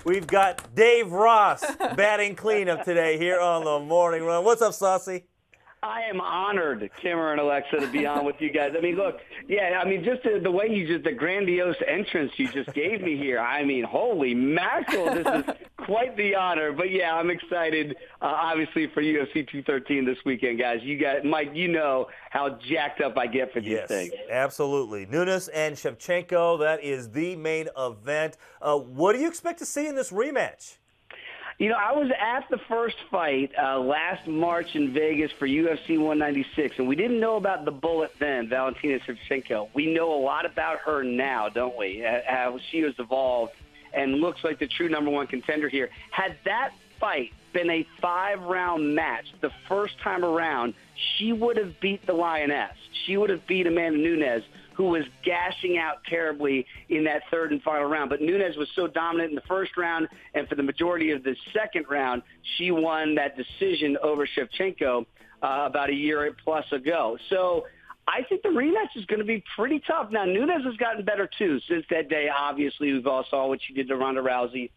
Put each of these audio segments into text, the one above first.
We've got Dave Ross batting cleanup today here on the Morning Run. What's up, Saucy? I am honored, Kimmer and Alexa, to be on with you guys. I mean, look, yeah, I mean, just the way the grandiose entrance you just gave me here. I mean, holy mackerel, this is quite the honor. But yeah, I'm excited, obviously, for UFC 213 this weekend, guys. You guys, Mike, you know how jacked up I get for these things. Yes, absolutely. Nunes and Shevchenko, that is the main event. What do you expect to see in this rematch? You know, I was at the first fight last March in Vegas for UFC 196, and we didn't know about the bullet then, Valentina Shevchenko. We know a lot about her now, don't we? How she has evolved and looks like the true #1 contender here. Had that fight been a 5-round match the first time around, she would have beat the Lioness. She would have beat Amanda Nunes, who was gashing out terribly in that third and final round. But Nunes was so dominant in the first round, and for the majority of the second round, she won that decision over Shevchenko about a year plus ago. So I think the rematch is going to be pretty tough. Now, Nunes has gotten better, too, since that day. Obviously, we've all saw what she did to Ronda Rousey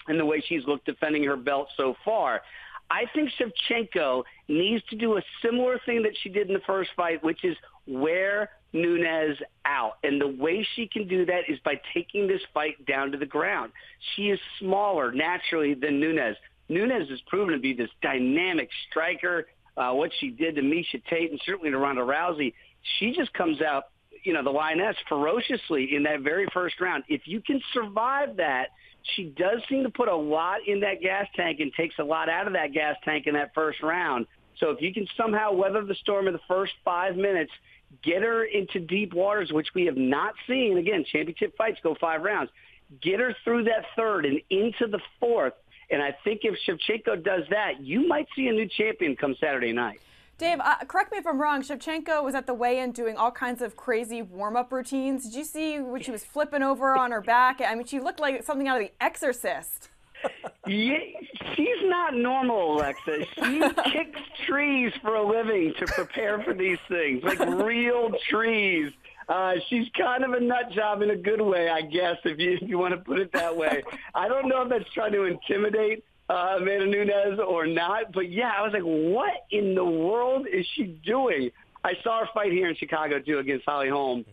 and the way she's looked defending her belt so far. I think Shevchenko needs to do a similar thing that she did in the first fight, which is wear Nunes out. And the way she can do that is by taking this fight down to the ground. She is smaller naturally than Nunes. Nunes has proven to be this dynamic striker. What she did to Miesha Tate and certainly to Ronda Rousey, she just comes out, you know, the Lioness ferociously in that very first round. If you can survive that, she does seem to put a lot in that gas tank and takes a lot out of that gas tank in that first round. So if you can somehow weather the storm in the first 5 minutes, get her into deep waters, which we have not seen. Again, championship fights go 5 rounds. Get her through that third and into the fourth. And I think if Shevchenko does that, you might see a new champion come Saturday night. Dave, correct me if I'm wrong. Shevchenko was at the weigh-in doing all kinds of crazy warm-up routines. Did you see when she was flipping over on her back? I mean, she looked like something out of The Exorcist. Yeah, she's not normal, Alexa. She kicks trees for a living to prepare for these things, like real trees. She's kind of a nut job in a good way, I guess, if you want to put it that way. I don't know if that's trying to intimidate Amanda Nunes or not, but yeah, I was like, what in the world is she doing? I saw her fight here in Chicago, too, against Holly Holm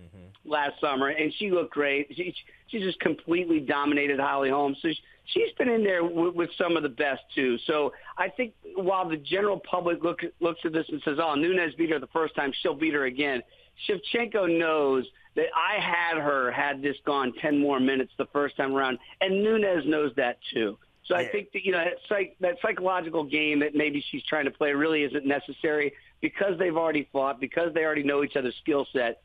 last summer, and she looked great. She just completely dominated Holly Holm. So she's been in there with some of the best, too. So I think while the general public looks at this and says, oh, Nunes beat her the first time, she'll beat her again, Shevchenko knows that had this gone 10 more minutes the first time around, and Nunes knows that, too. So I think that, you know, that psychological game that maybe she's trying to play really isn't necessary because they've already fought, because they already know each other's skill set.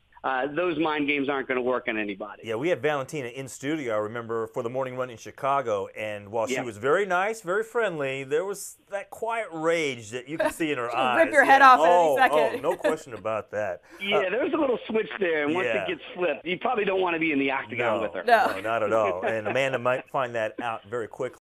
Those mind games aren't going to work on anybody. Yeah, we had Valentina in studio, I remember, for the Morning Run in Chicago, and while she was very nice, very friendly, there was that quiet rage that you could see in her eyes. Rip your head off in any second. Oh, no question about that. Yeah, there's a little switch there, and once it gets flipped, you probably don't want to be in the octagon with her. No, not at all. And Amanda might find that out very quickly.